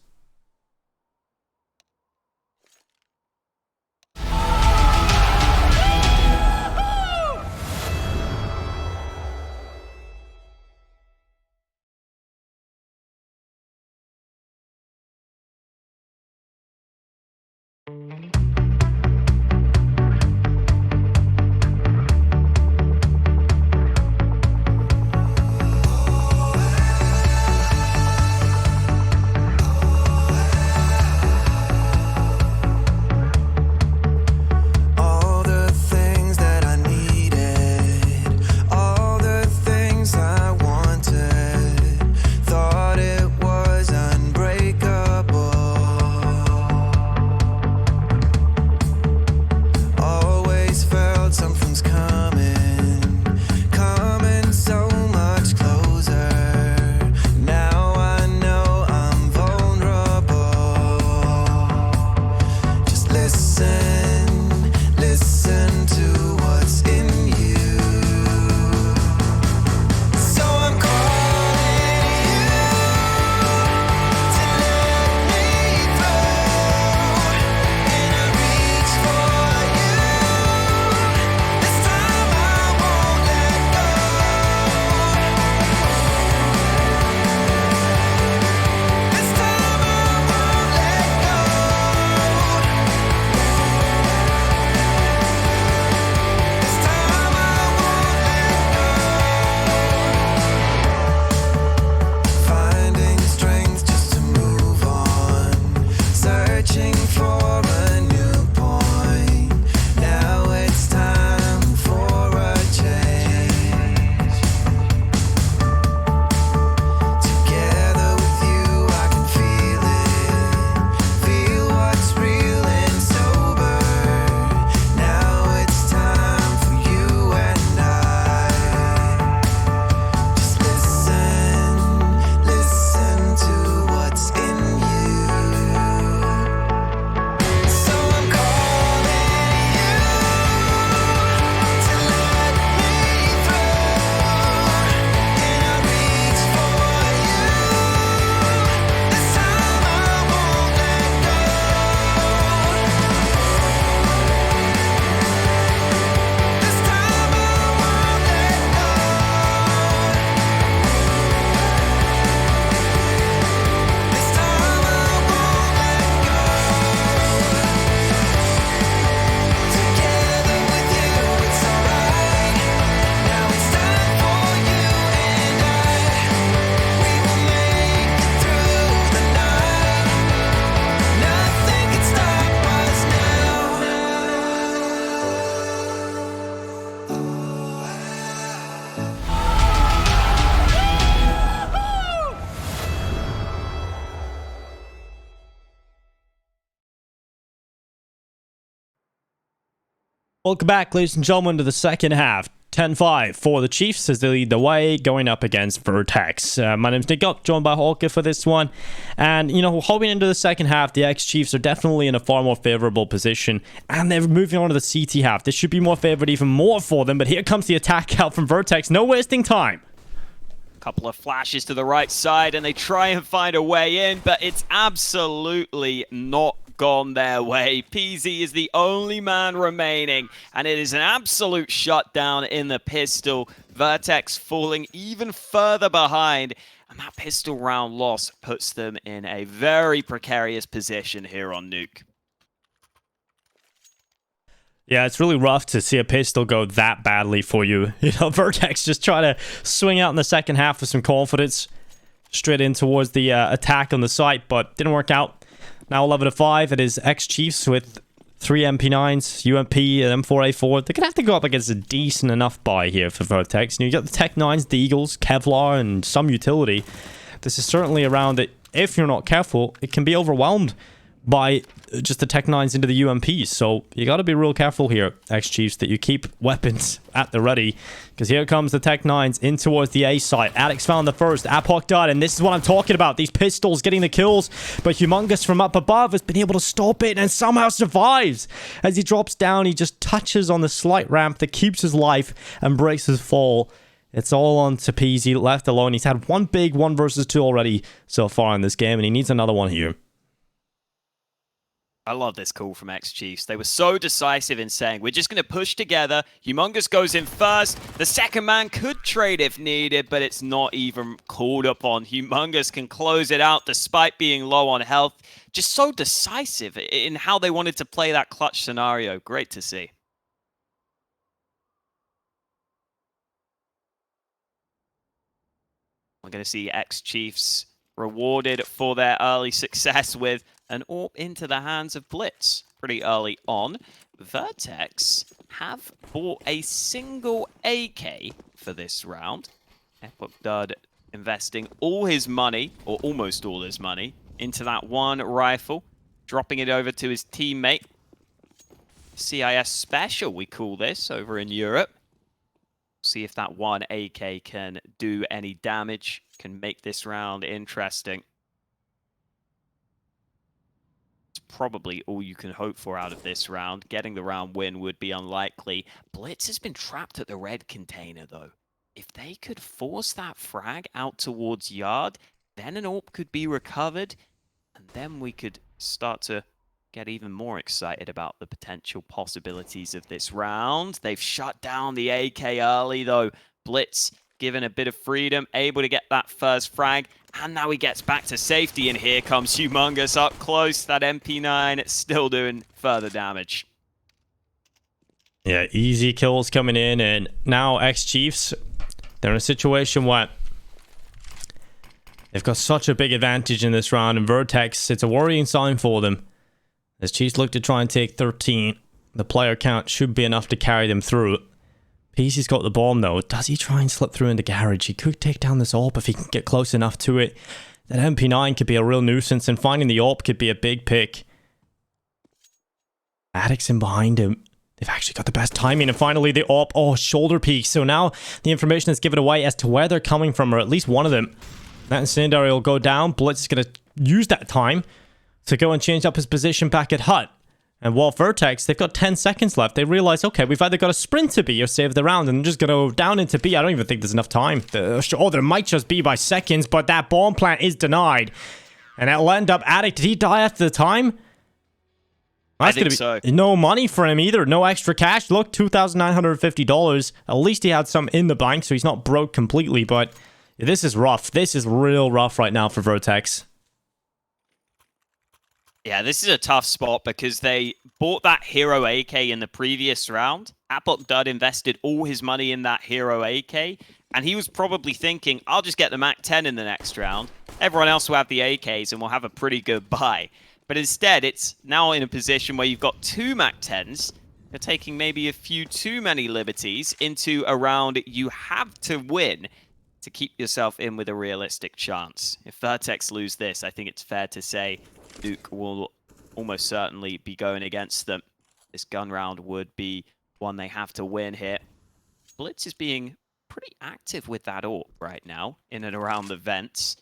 Welcome back, ladies and gentlemen, to the second half. 10-5 for the Chiefs as they lead the way going up against VERTEX. My name's Nick Up, joined by Hawker for this one. And, you know, hoping into the second half, the X-Chiefs are definitely in a far more favorable position. And they're moving on to the CT half. This should be more favored even more for them. But here comes the attack out from VERTEX. No wasting time. Couple of flashes to the right side, and they try and find a way in, but it's absolutely not gone their way. PZ is the only man remaining, and it is an absolute shutdown in the pistol. VERTEX falling even further behind, and that pistol round loss puts them in a very precarious position here on Nuke. Yeah, it's really rough to see a pistol go that badly for you. You know, VERTEX just try to swing out in the second half with some confidence. straight in towards the attack on the site, but didn't work out. Now 11-5, it is X-Chiefs with 3 MP9s, UMP, and M4A4. They're going to have to go up against a decent enough buy here for VERTEX. You got the Tech 9s, the Eagles, Kevlar, and some utility. This is certainly a round that, if you're not careful, it can be overwhelmed by just the Tech 9s into the UMPs. So you got to be real careful here, X-Chiefs, that you keep weapons at the ready. Because here comes the Tech 9s in towards the A site. Addicts found the first. Apoc done. And this is what I'm talking about. These pistols getting the kills. But Humongous from up above has been able to stop it and somehow survives. As he drops down, he just touches on the slight ramp that keeps his life and breaks his fall. It's all on Tapeezy, left alone. He's had one big 1 versus 2 already so far in this game, and he needs another one here. I love this call from X-Chiefs. They were so decisive in saying, we're just going to push together. Humongous goes in first. The second man could trade if needed, but it's not even called upon. Humongous can close it out despite being low on health. Just so decisive in how they wanted to play that clutch scenario. Great to see. We're going to see X-Chiefs rewarded for their early success with an AWP into the hands of Blitz pretty early on. VERTEX have bought a single AK for this round. Epoch Dud investing all his money, or almost all his money, into that one rifle, dropping it over to his teammate. CIS Special, we call this over in Europe. See if that one AK can do any damage, can make this round interesting. It's probably all you can hope for out of this round. Getting the round win would be unlikely. Blitz has been trapped at the red container, though. If they could force that frag out towards Yard, then an AWP could be recovered, and then we could start to get even more excited about the potential possibilities of this round. They've shut down the AK early, though. Blitz given a bit of freedom, able to get that first frag, and now he gets back to safety, and here comes Humongous up close. That MP9 still doing further damage. Yeah, easy kills coming in, and now X-Chiefs, they're in a situation where they've got such a big advantage in this round, and VERTEX, it's a worrying sign for them. As Chiefs look to try and take 13, the player count should be enough to carry them through. PC's got the bomb though. Does he try and slip through in the garage? He could take down this AWP if he can get close enough to it. That MP9 could be a real nuisance, and finding the AWP could be a big pick. Addicts in behind him. They've actually got the best timing, and finally the AWP. Oh, shoulder peak. So now the information is given away as to where they're coming from, or at least one of them. That incendiary will go down. Blitz is going to use that time to go and change up his position back at hut. And while VERTEX, they've got 10 seconds left, they realize, okay, we've either got to sprint to B or save the round, and I'm just going to go down into B. I don't even think there's enough time. Oh, there might just be by seconds, but that bomb plant is denied. And that'll end up Addict. Did he die after the time? That's I think so. No money for him either. No extra cash. Look, $2,950. At least he had some in the bank, so he's not broke completely, but this is rough. This is real rough right now for VERTEX. Yeah, this is a tough spot because they bought that Hero AK in the previous round. Apoc Dud invested all his money in that Hero AK, and he was probably thinking, I'll just get the MAC-10 in the next round. Everyone else will have the AKs, and we'll have a pretty good buy. But instead, it's now in a position where you've got 2 MAC-10s. You're taking maybe a few too many liberties into a round you have to win to keep yourself in with a realistic chance. If VERTEX lose this, I think it's fair to say Nuke will almost certainly be going against them. This gun round would be one they have to win here. Blitz is being pretty active with that AWP right now, in and around the vents.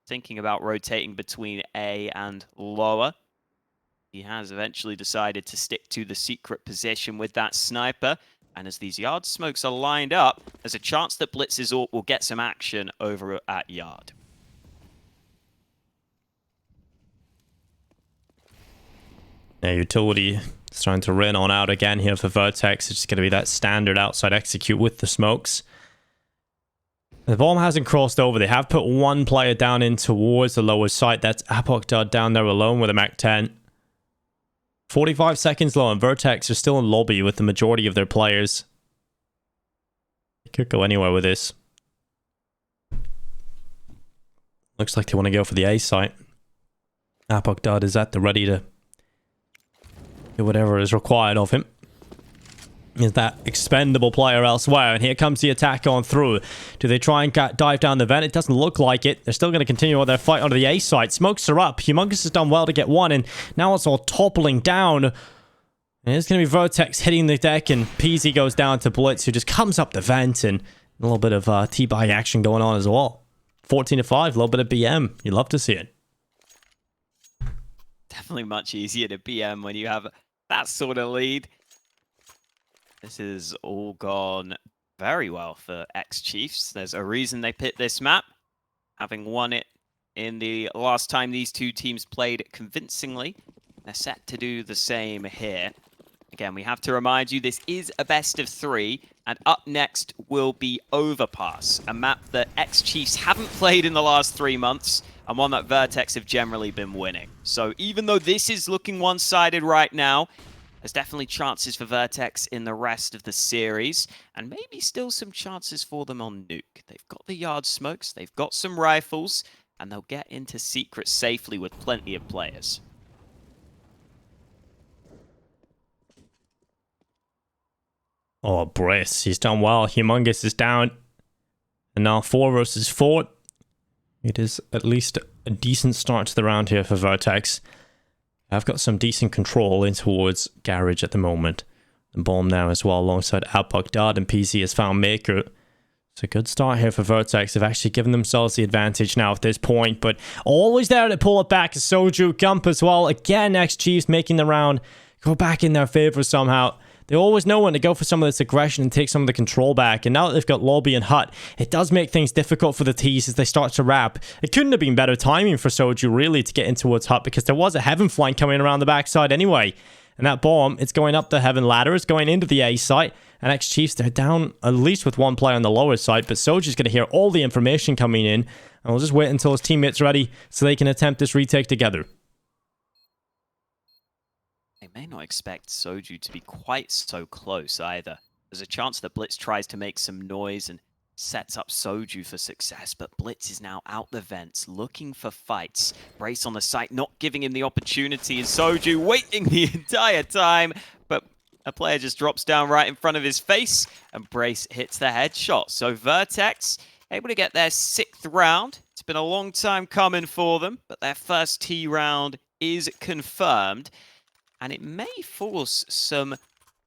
Thinking about rotating between A and lower. He has eventually decided to stick to the secret position with that sniper. And as these yard smokes are lined up, there's a chance that Blitz's AWP will get some action over at yard. Yeah, utility is trying to run on out again here for VERTEX. It's just going to be that standard outside execute with the smokes. The bomb hasn't crossed over. They have put one player down in towards the lower site. That's Apoc Dud down there alone with a MAC-10. 45 seconds low, and VERTEX are still in lobby with the majority of their players. They could go anywhere with this. Looks like they want to go for the A site. Apokdad is at the ready to do whatever is required of him. Is that expendable player elsewhere, and here comes the attack on through. Do they try and dive down the vent? It doesn't look like it. They're still going to continue with their fight onto the A site. Smokes are up. Humongous has done well to get one, and now it's all toppling down. And it's going to be VERTEX hitting the deck, and PZ goes down to Blitz, who just comes up the vent, and a little bit of T-buy action going on as well. 14-5, a little bit of BM. You'd love to see it. Definitely much easier to BM when you have that sort of lead. This has all gone very well for X-Chiefs. There's a reason they picked this map, having won it in the last time these two teams played convincingly. They're set to do the same here. Again, we have to remind you, this is a best of 3, and up next will be Overpass, a map that X-Chiefs haven't played in the last 3 months, and one that VERTEX have generally been winning. So even though this is looking one-sided right now, there's definitely chances for VERTEX in the rest of the series, and maybe still some chances for them on Nuke. They've got the yard smokes, they've got some rifles, and they'll get into secret safely with plenty of players. Oh, Briss, he's done well. Humongous is down. And now 4 versus 4. It is at least a decent start to the round here for VERTEX. I've got some decent control in towards Garage at the moment. And Bomb now as well, alongside Apokdad, and PC has found Maker. It's a good start here for VERTEX. They've actually given themselves the advantage now at this point, but always there to pull it back is Soju. Gump as well. Again, X-Chiefs making the round go back in their favor somehow. They always know when to go for some of this aggression and take some of the control back. And now that they've got Lobby and Hut, it does make things difficult for the T's as they start to wrap. It couldn't have been better timing for Soju, really, to get in towards Hut, because there was a Heaven flank coming around the backside anyway. And that bomb, it's going up the Heaven ladder, it's going into the A site. And X-Chiefs, they're down at least with one player on the lower side, but Soju's going to hear all the information coming in. And we'll just wait until his teammates are ready so they can attempt this retake together. They may not expect Soju to be quite so close either. There's a chance that Blitz tries to make some noise and sets up Soju for success, but Blitz is now out the vents, looking for fights. Brace on the site, not giving him the opportunity, and Soju waiting the entire time, but a player just drops down right in front of his face, and Brace hits the headshot. So VERTEX able to get their 6th round. It's been a long time coming for them, but their first T round is confirmed. And it may force some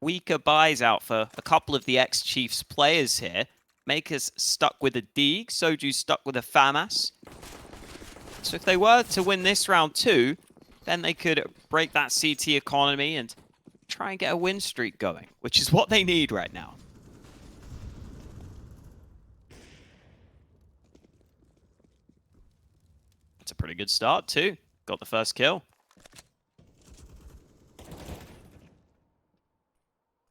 weaker buys out for a couple of the X-Chiefs players here. Makers stuck with a Deeg, Soju stuck with a FAMAS. So if they were to win this round too, then they could break that CT economy and try and get a win streak going, which is what they need right now. That's a pretty good start too. Got the first kill.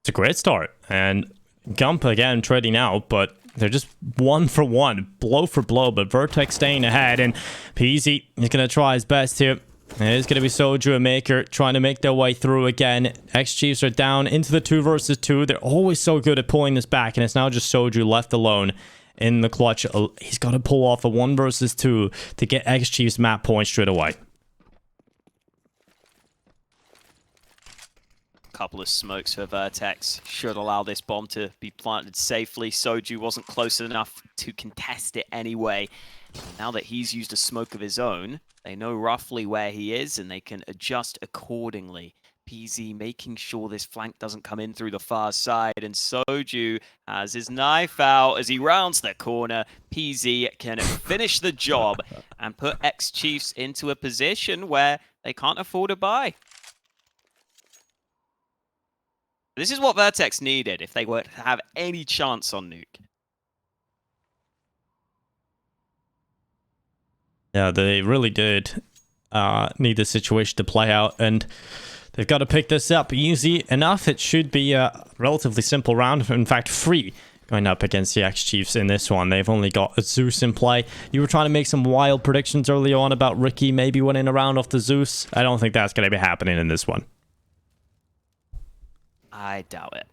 It's a great start, and Gump again trading out, but they're just 1 for 1, blow for blow, but VERTEX staying ahead, and PZ is going to try his best here. It is going to be Soju and Maker trying to make their way through again. X-Chiefs are down into the 2 versus 2. They're always so good at pulling this back, and it's now just Soju left alone in the clutch. He's got to pull off a 1 versus 2 to get X-Chiefs map points straight away. Couple of smokes for VERTEX should allow this bomb to be planted safely. Soju wasn't close enough to contest it anyway. Now that he's used a smoke of his own, they know roughly where he is and they can adjust accordingly. PZ making sure this flank doesn't come in through the far side, and Soju has his knife out as he rounds the corner. PZ can finish the job and put X-Chiefs into a position where they can't afford a buy. This is what VERTEX needed if they were to have any chance on Nuke. Yeah, they really did need the situation to play out, and they've got to pick this up easy enough. It should be a relatively simple round, in fact free, going up against the X-Chiefs in this one. They've only got a Zeus in play. You were trying to make some wild predictions early on about Ricky maybe winning a round off the Zeus. I don't think that's going to be happening in this one. I doubt it.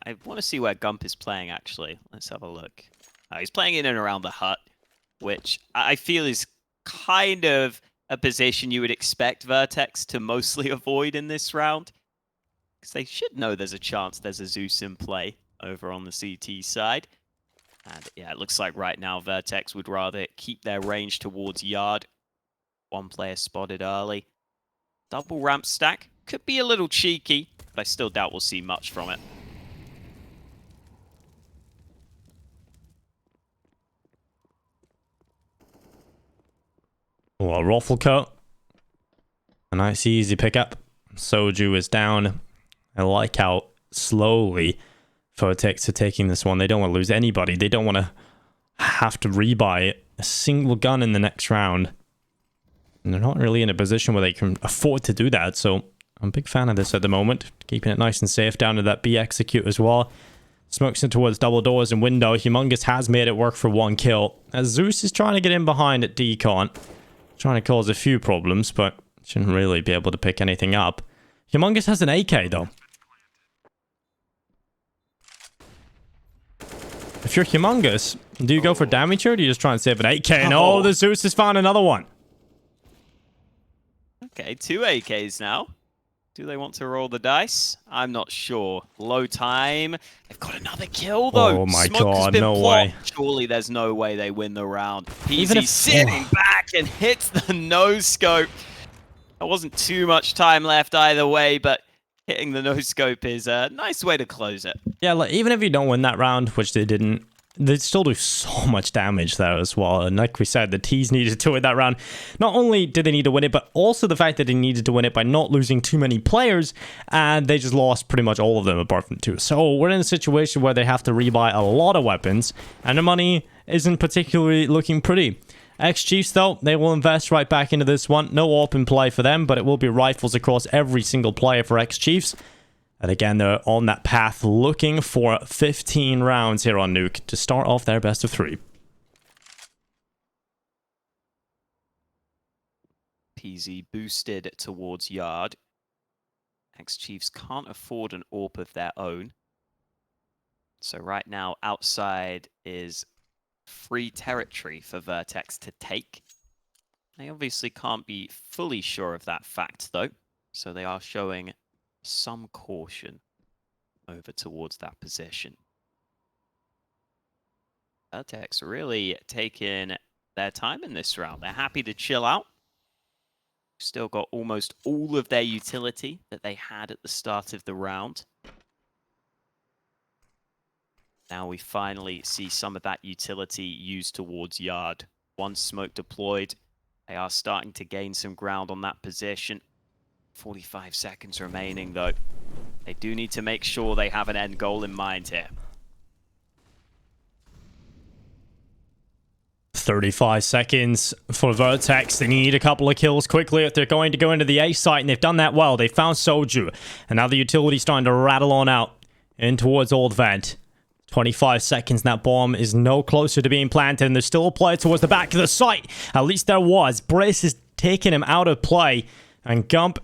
I want to see where Gump is playing, actually. Let's have a look. He's playing in and around the hut. which I feel is kind of a position you would expect VERTEX to mostly avoid in this round. Because they should know there's a chance there's a Zeus in play over on the CT side. And yeah, it looks like right now VERTEX would rather keep their range towards Yard. One player spotted early. Double ramp stack. Could be a little cheeky, but I still doubt we'll see much from it. Well, Raffle Coat. A nice easy pickup. Soju is down. I like how slowly VERTEX are taking this one. They don't want to lose anybody. They don't want to have to rebuy a single gun in the next round. And they're not really in a position where they can afford to do that. So I'm a big fan of this at the moment. Keeping it nice and safe down to that B execute as well. Smokes in towards double doors and window. Humongous has made it work for one kill. As Zeus is trying to get in behind at Decon. Trying to cause a few problems, but shouldn't really be able to pick anything up. Humongous has an AK though. If you're Humongous, do you go for damage here or do you just try and save an AK? And oh, the Zeus has found another one. Okay, 2 AKs now. Do they want to roll the dice? I'm not sure. Low time. They've got another kill, though. Oh my Smoke has god, been no plopped. way. Surely there's no way they win the round. Even PZ if sitting back and hits the no-scope. There wasn't too much time left either way, but hitting the no-scope is a nice way to close it. Yeah, like, even if you don't win that round, which they didn't, they still do so much damage there as well. And like we said, the T's needed to win that round. Not only did they need to win it, but also the fact that they needed to win it by not losing too many players, and they just lost pretty much all of them apart from 2. So we're in a situation where they have to rebuy a lot of weapons, and the money isn't particularly looking pretty. X-Chiefs, though, they will invest right back into this one. No open play for them, but it will be rifles across every single player for X-Chiefs. And again, they're on that path looking for 15 rounds here on Nuke to start off their best of 3. PZ boosted towards Yard. X-Chiefs can't afford an AWP of their own. So right now, outside is free territory for VERTEX to take. They obviously can't be fully sure of that fact, though. So they are showing some caution over towards that position. VERTEX really taking their time in this round. They're happy to chill out. Still got almost all of their utility that they had at the start of the round. Now we finally see some of that utility used towards Yard. One smoke deployed. They are starting to gain some ground on that position. 45 seconds remaining, though. They do need to make sure they have an end goal in mind here. 35 seconds for VERTEX. They need a couple of kills quickly if they're going to go into the A site, and they've done that well. They found Soju, and now the utility's starting to rattle on out in towards Old Vent. 25 seconds, and that bomb is no closer to being planted, and there's still a player towards the back of the site. At least there was. Briss is taking him out of play, and Gump,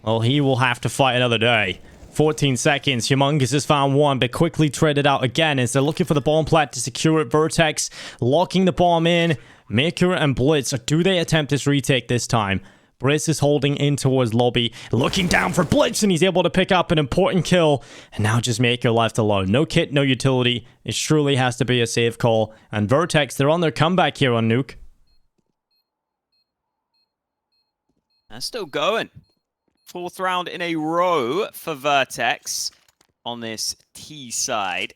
well, he will have to fight another day. 14 seconds. Humongous has found one, but quickly traded out again as they're looking for the bomb plant to secure it. VERTEX locking the bomb in. Maker and Blitz. Do they attempt this retake this time? Briss is holding in towards lobby, looking down for Blitz, and he's able to pick up an important kill. And now just Maker left alone. No kit, no utility. It surely has to be a safe call. And VERTEX, they're on their comeback here on Nuke. They're still going. 4th round in a row for VERTEX on this T side.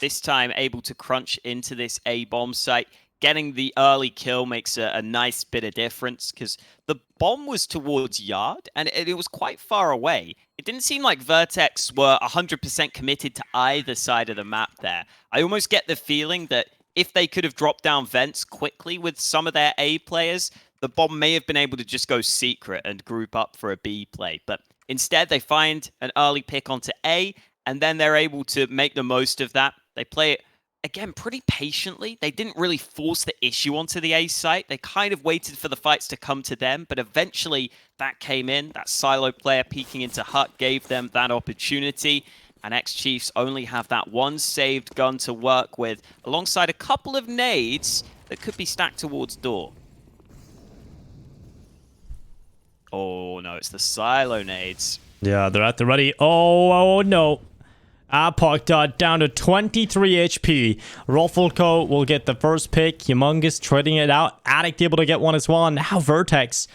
This time able to crunch into this A bomb site. Getting the early kill makes a nice bit of difference because the bomb was towards Yard and it was quite far away. It didn't seem like VERTEX were 100% committed to either side of the map there. I almost get the feeling that if they could have dropped down vents quickly with some of their A players, the bomb may have been able to just go secret and group up for a B play. But instead, they find an early pick onto A, and then they're able to make the most of that. They play it, again, pretty patiently. They didn't really force the issue onto the A site. They kind of waited for the fights to come to them, but eventually that came in. That silo player peeking into Hut gave them that opportunity. And X-Chiefs only have that one saved gun to work with, alongside a couple of nades that could be stacked towards door. Oh no, it's the silo nades. Yeah, they're at the ready. Oh no. Apoc down to 23 HP. Rufflecoat will get the first pick. Humongous trading it out. Addict able to get one as well. And now VERTEX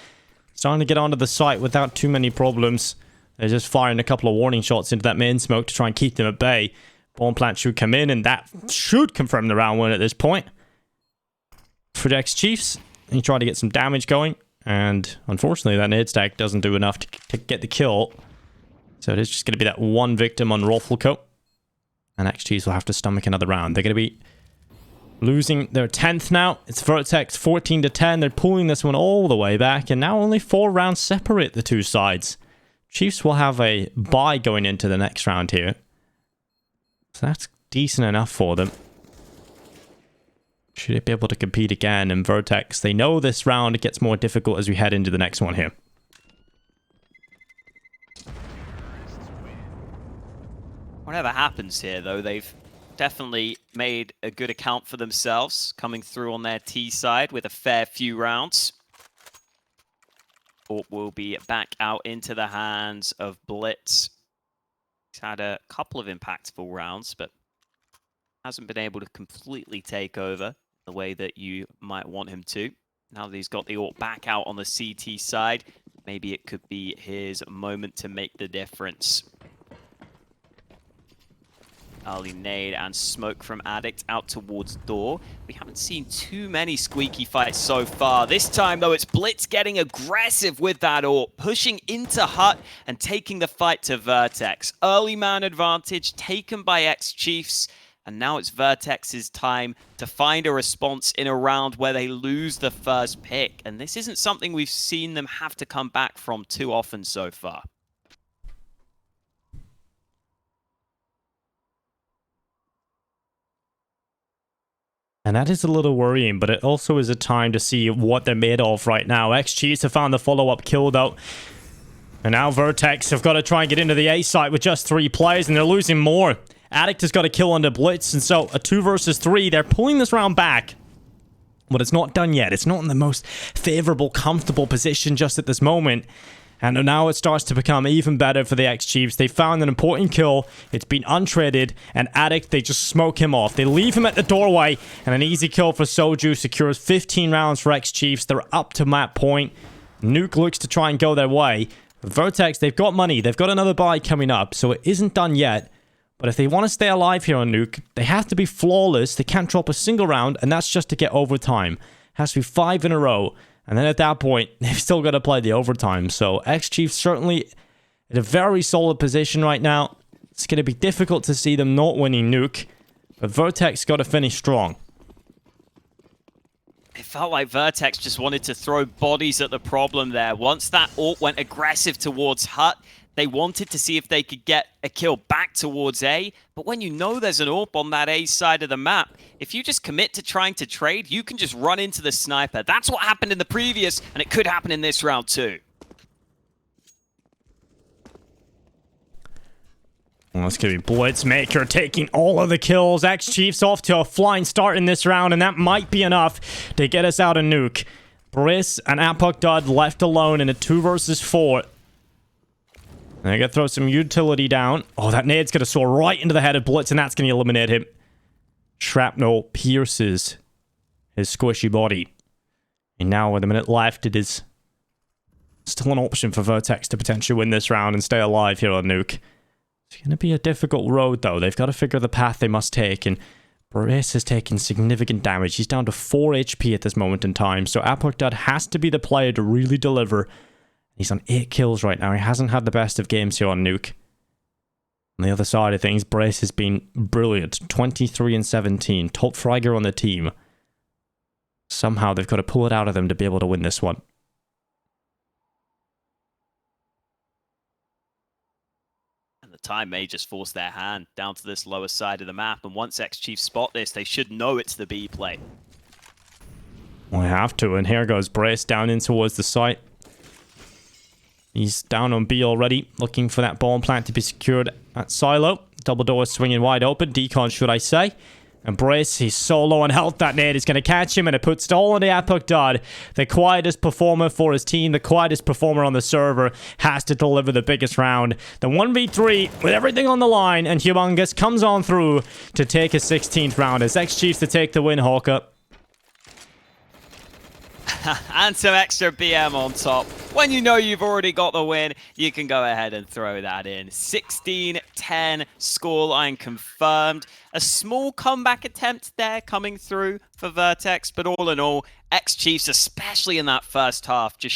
starting to get onto the site without too many problems. They're just firing a couple of warning shots into that main smoke to try and keep them at bay. Bomb plant should come in, and that should confirm the round win at this point. For the X-Chiefs, he tried to get some damage going, and unfortunately that nade stack doesn't do enough to get the kill. So it is just going to be that one victim on Rufflecoat. And X-Chiefs will have to stomach another round. They're going to be losing their 10th now. It's VERTEX 14 to 10. They're pulling this one all the way back, and now only 4 rounds separate the two sides. Chiefs will have a bye going into the next round here. So that's decent enough for them. Should it be able to compete again? And VERTEX, they know this round gets more difficult as we head into the next one here. Whatever happens here, though, they've definitely made a good account for themselves, coming through on their T side with a fair few rounds. Orp will be back out into the hands of Blitz. He's had a couple of impactful rounds, but hasn't been able to completely take over the way that you might want him to. Now that he's got the Orp back out on the CT side, maybe it could be his moment to make the difference. Early nade and smoke from Addict out towards door. We haven't seen too many squeaky fights so far. This time, though, it's Blitz getting aggressive with that AWP, pushing into Hut and taking the fight to VERTEX. Early man advantage taken by X-Chiefs, and now it's VERTEX's time to find a response in a round where they lose the first pick. And this isn't something we've seen them have to come back from too often so far. And that is a little worrying, but it also is a time to see what they're made of right now. X-Chiefs have found the follow-up kill, though. And now VERTEX have got to try and get into the A site with just 3 players, and they're losing more. Addict has got a kill on the Blitz, and so a 2 versus 3. They're pulling this round back. But it's not done yet. It's not in the most favorable, comfortable position just at this moment. And now it starts to become even better for the X-Chiefs. They found an important kill. It's been untraded. And Addict, they just smoke him off. They leave him at the doorway. And an easy kill for Soju secures 15 rounds for X-Chiefs. They're up to map point. Nuke looks to try and go their way. VERTEX, they've got money. They've got another buy coming up. So it isn't done yet. But if they want to stay alive here on Nuke, they have to be flawless. They can't drop a single round. And that's just to get overtime. It has to be 5 in a row. And then at that point, they've still got to play the overtime. So X-Chiefs certainly in a very solid position right now. It's going to be difficult to see them not winning Nuke. But VERTEX got to finish strong. It felt like VERTEX just wanted to throw bodies at the problem there. Once that AWP went aggressive towards Hut, they wanted to see if they could get a kill back towards A. But when you know there's an AWP on that A side of the map, if you just commit to trying to trade, you can just run into the sniper. That's what happened in the previous, and it could happen in this round too. Well, it's going to be Blitzmaker taking all of the kills. X-Chiefs off to a flying start in this round, and that might be enough to get us out of Nuke. Briss and Apoc left alone in a 2 versus 4. And they're going to throw some utility down. Oh, that nade's going to soar right into the head of Blitz, and that's going to eliminate him. Shrapnel pierces his squishy body. And now with a minute left, it is still an option for VERTEX to potentially win this round and stay alive here on Nuke. It's going to be a difficult road, though. They've got to figure the path they must take, and Briss has taken significant damage. He's down to 4 HP at this moment in time, so Apoc has to be the player to really deliver. He's on 8 kills right now. He hasn't had the best of games here on Nuke. On the other side of things, Brace has been brilliant. 23 and 17. Top fragger on the team. Somehow they've got to pull it out of them to be able to win this one. And the time may just force their hand down to this lower side of the map. And once X-Chiefs spot this, they should know it's the B play. Well, they have to. And here goes Brace down in towards the site. He's down on B already, looking for that bomb plant to be secured at Silo. Double doors swinging wide open. Decon, should I say. And Brace, he's so low on health. That nade is going to catch him, and it puts it all on the Epic Dud. The quietest performer for his team, the quietest performer on the server, has to deliver the biggest round. The 1v3 with everything on the line, and Humongous comes on through to take his 16th round. As X-Chiefs to take the win, Hawker. And some extra BM on top. When you know you've already got the win, you can go ahead and throw that in. 16-10 scoreline confirmed. A small comeback attempt there coming through for VERTEX, but all in all, X-Chiefs, especially in that first half, just